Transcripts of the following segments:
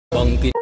Bangkit.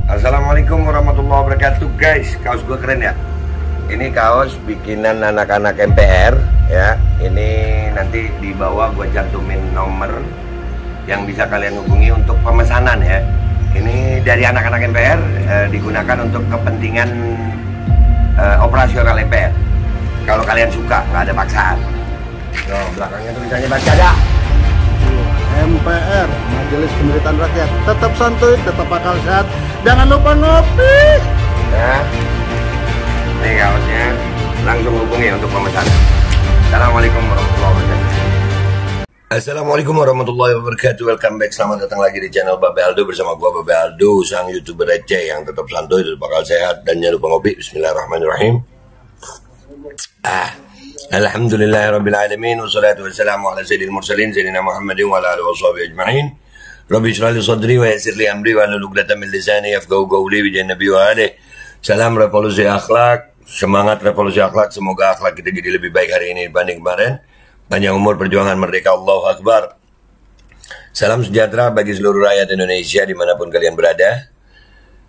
Assalamualaikum warahmatullahi wabarakatuh guys. Kaos gue keren ya. Ini kaos bikinan anak-anak MPR ya. Ini nanti di bawah gue cantumin nomor yang bisa kalian hubungi untuk pemesanan ya. Ini dari anak-anak MPR, digunakan untuk kepentingan operasional MPR. Kalau kalian suka, nggak ada paksaan. Tuh, belakangnya tulisannya baca ada. MPR, Majelis Pemerintahan Rakyat, tetap santuy, tetap akal sehat, jangan lupa ngopi. Ya, ini kaosnya, langsung hubungi untuk pemesanan. Assalamualaikum warahmatullahi wabarakatuh. Assalamualaikum warahmatullahi wabarakatuh. Welcome back, selamat datang lagi di channel Babe Aldo bersama gua Babe Aldo, sang YouTuber receh yang tetap santuy, tetap akal sehat, dan jangan lupa ngopi. Bismillahirrahmanirrahim. Alhamdulillahirrabbilalamin. Wassalatu wassalamu ala sayyidil mursalin Sayyidina Muhammadin wa ala alihi wa sahbihi ajma'in. Rabbi shrah li sadri wa yassir li amri wa hlul 'uqdatam min lisani yafqahu qawli bi nabi wa alihi. Salam revolusi akhlak, semangat revolusi akhlak. Semoga akhlak kita jadi lebih baik hari ini dibanding kemarin. Panjang umur, perjuangan merdeka, Allahu Akbar. Salam sejahtera bagi seluruh rakyat Indonesia dimanapun kalian berada.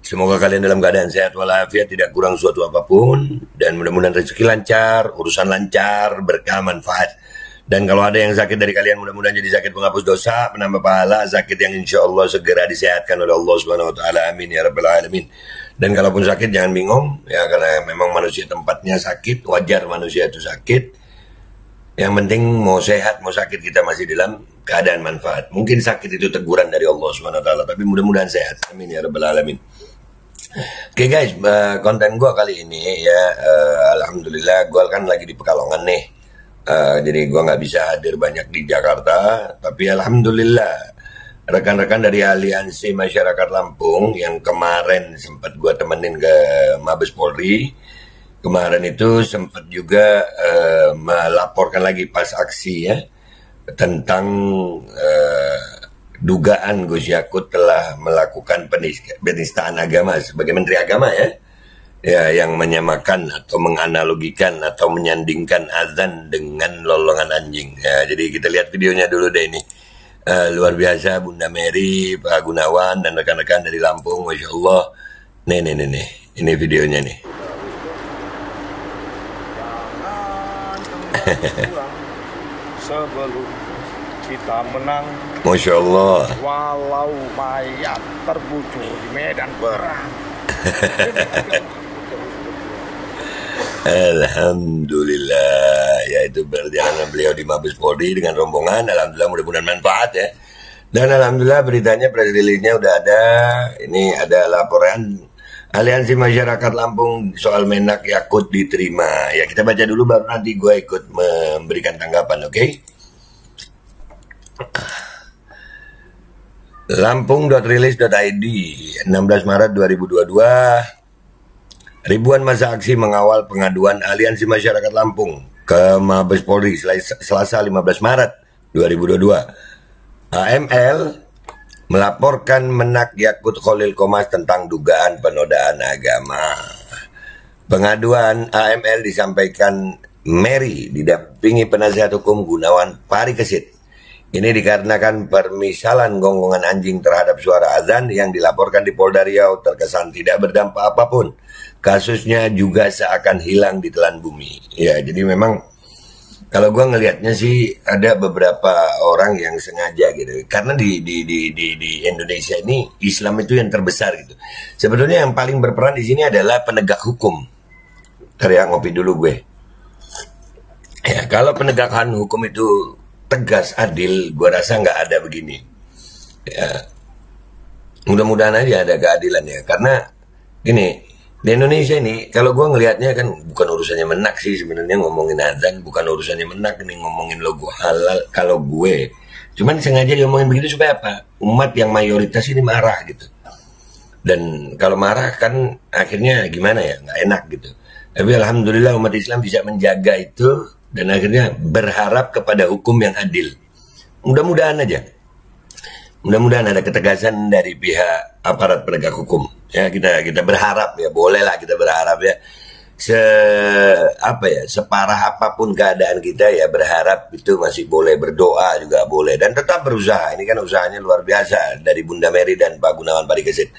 Semoga kalian dalam keadaan sehat walafiat, tidak kurang suatu apapun, dan mudah-mudahan rezeki lancar, urusan lancar, berkah, manfaat. Dan kalau ada yang sakit dari kalian, mudah-mudahan jadi sakit penghapus dosa, penambah pahala, sakit yang insya Allah segera disehatkan oleh Allah Subhanahu Wa Taala. Amin ya Rabbal Alamin. Dan kalaupun sakit jangan bingung ya, karena memang manusia tempatnya sakit, wajar manusia itu sakit. Yang penting mau sehat mau sakit, kita masih dalam keadaan manfaat. Mungkin sakit itu teguran dari Allah Subhanahu Wa Taala, tapi mudah-mudahan sehat. Amin ya Rabbal Alamin. Oke guys, konten gue kali ini ya, alhamdulillah gue kan lagi di Pekalongan nih, jadi gue nggak bisa hadir banyak di Jakarta, tapi alhamdulillah rekan-rekan dari Aliansi Masyarakat Lampung yang kemarin sempat gue temenin ke Mabes Polri, kemarin itu sempat juga melaporkan lagi pas aksi ya, tentang dugaan Gus Yakut telah melakukan penistaan agama sebagai Menteri Agama ya, yang menyamakan atau menganalogikan atau menyandingkan azan dengan lolongan anjing. Ya, jadi kita lihat videonya dulu deh ini. Luar biasa Bunda Mary, Pak Gunawan dan rekan-rekan dari Lampung, Masya Allah. Nih, ini videonya nih. Sebelum kita menang, Masya Allah. walau mayat terbujur di medan perang. Alhamdulillah, yaitu perjalanan beliau di Mabes Polri dengan rombongan. Alhamdulillah, mudah-mudahan manfaat ya. Dan alhamdulillah beritanya, press release-nya udah ada. Ini ada laporan Aliansi Masyarakat Lampung soal Menak Yakut diterima. Ya, kita baca dulu baru nanti gue ikut memberikan tanggapan, oke? Lampung.rilis.id 16 Maret 2022. Ribuan masa aksi mengawal pengaduan Aliansi Masyarakat Lampung ke Mabes Polri Selasa 15 Maret 2022. AML melaporkan Menak Yakut Khalil Qomas tentang dugaan penodaan agama. Pengaduan AML disampaikan Mary didampingi penasihat hukum Gunawan Parikesit. Ini dikarenakan permisalan gonggongan anjing terhadap suara azan yang dilaporkan di Polda Riau terkesan tidak berdampak apapun. Kasusnya juga seakan hilang di telan bumi. Ya, jadi memang kalau gue ngelihatnya sih ada beberapa orang yang sengaja gitu. Karena di Indonesia ini Islam itu yang terbesar gitu. Sebetulnya yang paling berperan di sini adalah penegak hukum. Teriak ngopi dulu gue. Ya, kalau penegakan hukum itu tegas, adil, gue rasa nggak ada begini. Ya, mudah-mudahan aja ada keadilan ya. Karena gini, di Indonesia ini, kalau gue ngelihatnya kan bukan urusannya menak sih sebenarnya ngomongin azan, bukan urusannya menak ini ngomongin logo halal. Kalau gue, cuman sengaja ngomongin begitu supaya apa? Umat yang mayoritas ini marah gitu. Dan kalau marah kan akhirnya gimana ya, nggak enak gitu. Tapi alhamdulillah umat Islam bisa menjaga itu dan akhirnya berharap kepada hukum yang adil. Mudah-mudahan aja. Mudah-mudahan ada ketegasan dari pihak aparat penegak hukum. Ya, kita berharap ya, bolehlah kita berharap ya. Separah apapun keadaan kita ya berharap itu masih boleh, berdoa juga boleh dan tetap berusaha. Ini kan usahanya luar biasa dari Bunda Mary dan Pak Gunawan Parikesit.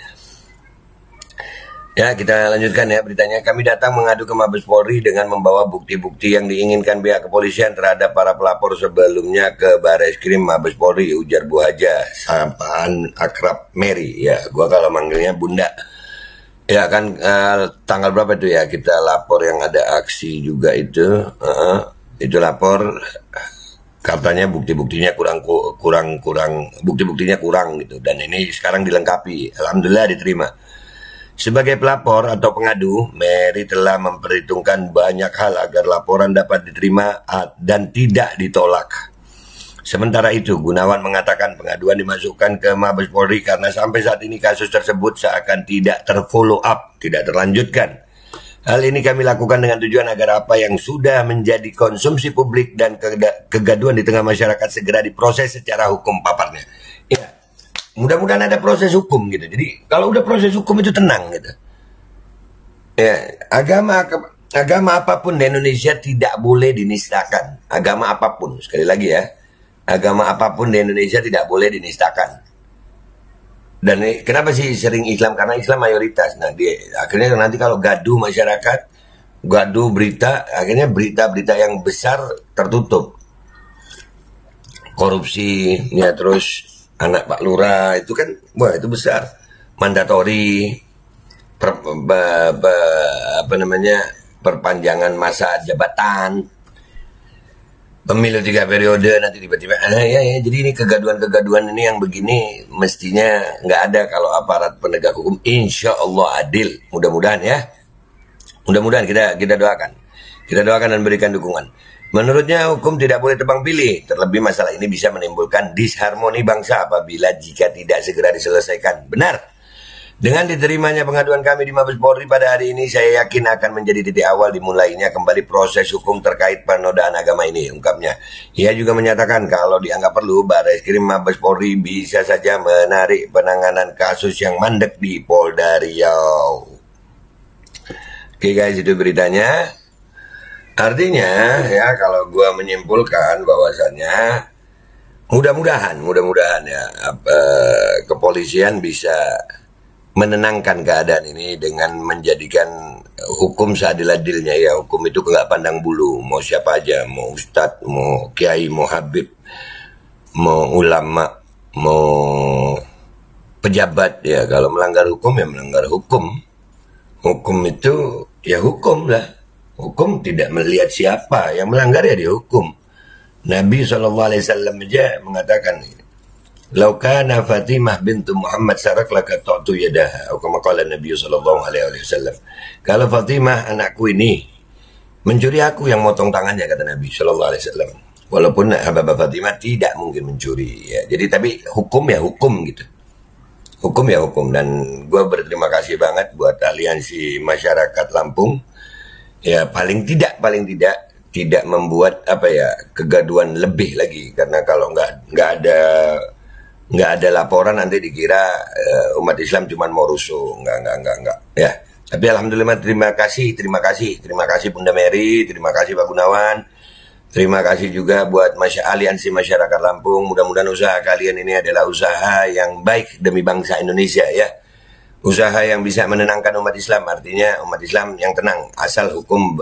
Ya, kita lanjutkan ya beritanya. Kami datang mengadu ke Mabes Polri dengan membawa bukti-bukti yang diinginkan pihak kepolisian terhadap para pelapor sebelumnya ke Bareskrim Mabes Polri, ujar Bu Haja, sapaan akrab Mary. Ya, gua kalau manggilnya Bunda. Ya kan tanggal berapa itu ya kita lapor yang ada aksi juga itu. Itu lapor katanya bukti-buktinya kurang bukti-buktinya kurang gitu dan ini sekarang dilengkapi. Alhamdulillah diterima. Sebagai pelapor atau pengadu, Mary telah memperhitungkan banyak hal agar laporan dapat diterima dan tidak ditolak. Sementara itu, Gunawan mengatakan pengaduan dimasukkan ke Mabes Polri karena sampai saat ini kasus tersebut seakan tidak terfollow up, tidak terlanjutkan. Hal ini kami lakukan dengan tujuan agar apa yang sudah menjadi konsumsi publik dan kegaduhan di tengah masyarakat segera diproses secara hukum, paparnya. Ya. Mudah-mudahan ada proses hukum gitu. Jadi kalau udah proses hukum itu tenang gitu. Ya, agama apapun di Indonesia tidak boleh dinistakan. Agama apapun, sekali lagi ya. Agama apapun di Indonesia tidak boleh dinistakan. Dan kenapa sih sering Islam? Karena Islam mayoritas. Nah, akhirnya nanti kalau gaduh masyarakat, gaduh berita, akhirnya berita-berita yang besar tertutup. Korupsi, ya terus anak Pak Lurah itu kan, wah itu besar, mandatori, perpanjangan masa jabatan, pemilu 3 periode nanti tiba-tiba, jadi ini kegaduhan-kegaduhan ini yang begini mestinya nggak ada kalau aparat penegak hukum, insya Allah adil, mudah-mudahan ya, mudah-mudahan kita doakan dan berikan dukungan. Menurutnya hukum tidak boleh tebang pilih, terlebih masalah ini bisa menimbulkan disharmoni bangsa apabila jika tidak segera diselesaikan. Benar. Dengan diterimanya pengaduan kami di Mabes Polri pada hari ini, saya yakin akan menjadi titik awal dimulainya kembali proses hukum terkait penodaan agama ini, ungkapnya. Ia juga menyatakan kalau dianggap perlu, Bareskrim Mabes Polri bisa saja menarik penanganan kasus yang mandek di Polda Riau. Oke guys, itu beritanya. Artinya ya kalau gua menyimpulkan bahwasannya mudah-mudahan ya kepolisian bisa menenangkan keadaan ini dengan menjadikan hukum seadil-adilnya ya. Hukum itu nggak pandang bulu, mau siapa aja, mau ustadz, mau kiai, mau habib, mau ulama, mau pejabat ya. Kalau melanggar hukum ya melanggar hukum. Hukum itu ya hukum lah. Hukum tidak melihat siapa yang melanggar ya dihukum. Nabi SAW aja mengatakan, "Lau kana Fatimah bintu Muhammad sarak laka ta'tu yadaha." Atau kama qala Nabi SAW. Kalau Fatimah anakku ini mencuri, aku yang motong tangannya, kata Nabi SAW. Walaupun Habibah Fatimah tidak mungkin mencuri. Ya. Jadi tapi hukum ya hukum gitu. Hukum ya hukum. Dan gue berterima kasih banget buat Aliansi Masyarakat Lampung. Ya paling tidak tidak membuat kegaduhan lebih lagi, karena kalau nggak ada laporan nanti dikira umat Islam cuma mau rusuh, nggak ya. Tapi alhamdulillah terima kasih Bunda Mary, terima kasih Pak Gunawan, terima kasih juga buat Aliansi Masyarakat Lampung. Mudah-mudahan usaha kalian ini adalah usaha yang baik demi bangsa Indonesia ya. Usaha yang bisa menenangkan umat Islam, artinya umat Islam yang tenang asal hukum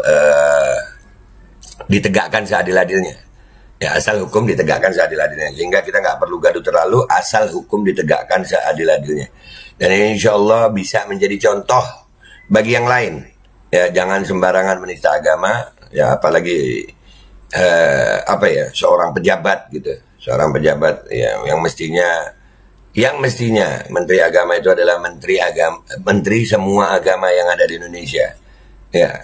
ditegakkan seadil-adilnya. Ya, asal hukum ditegakkan seadil-adilnya, sehingga kita nggak perlu gaduh terlalu, asal hukum ditegakkan seadil-adilnya. Dan insya Allah bisa menjadi contoh bagi yang lain. Ya, jangan sembarangan menista agama, ya apalagi seorang pejabat gitu, seorang pejabat ya, yang mestinya menteri agama itu adalah menteri semua agama yang ada di Indonesia. Ya,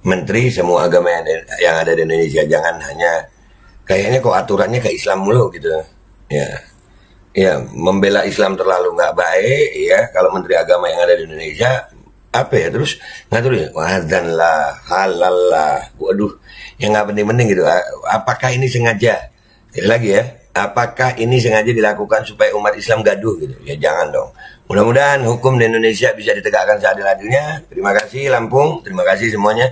menteri semua agama yang ada di Indonesia, jangan hanya kayaknya kok aturannya ke Islam mulu gitu. Ya, membela Islam terlalu nggak baik ya. Kalau menteri agama yang ada di Indonesia terus ngatur ya, wazan lah, halal lah, waduh, yang nggak penting-penting gitu. Apakah ini sengaja? Sekali lagi ya, apakah ini sengaja dilakukan supaya umat Islam gaduh gitu? Ya jangan dong. Mudah-mudahan hukum di Indonesia bisa ditegakkan seadil-adilnya. Terima kasih Lampung, terima kasih semuanya.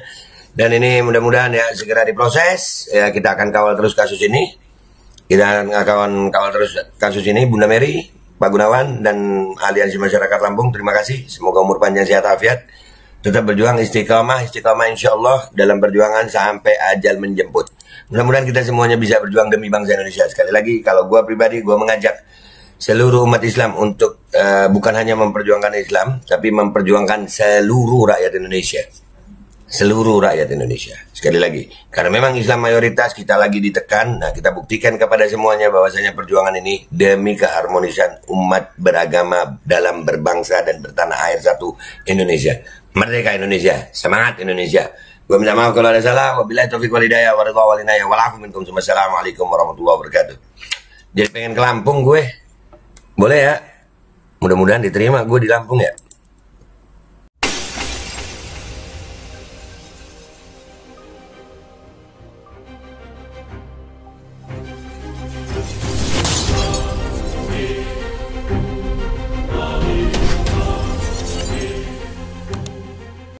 Dan ini mudah-mudahan ya segera diproses. Ya, kita akan kawal terus kasus ini. Kita akan kawal terus kasus ini, Bunda Mary, Pak Gunawan, dan Aliansi Masyarakat Lampung. Terima kasih. Semoga umur panjang, sehat, afiat. Tetap berjuang, istiqamah insya Allah dalam perjuangan sampai ajal menjemput. Mudah-mudahan kita semuanya bisa berjuang demi bangsa Indonesia. Sekali lagi, kalau gue pribadi, gue mengajak seluruh umat Islam untuk bukan hanya memperjuangkan Islam, tapi memperjuangkan seluruh rakyat Indonesia. Seluruh rakyat Indonesia. Sekali lagi, karena memang Islam mayoritas, kita lagi ditekan. Nah, kita buktikan kepada semuanya bahwasanya perjuangan ini demi keharmonisan umat beragama dalam berbangsa dan bertanah air satu Indonesia. Merdeka Indonesia, semangat Indonesia. Gue minta maaf kalau ada salah. Wabillahi taufiq wal hidayah, waridha wal inayah, wal afu minkum. Assalamualaikum warahmatullahi wabarakatuh. Jadi pengen ke Lampung gue. Boleh ya? Mudah-mudahan diterima gue di Lampung ya.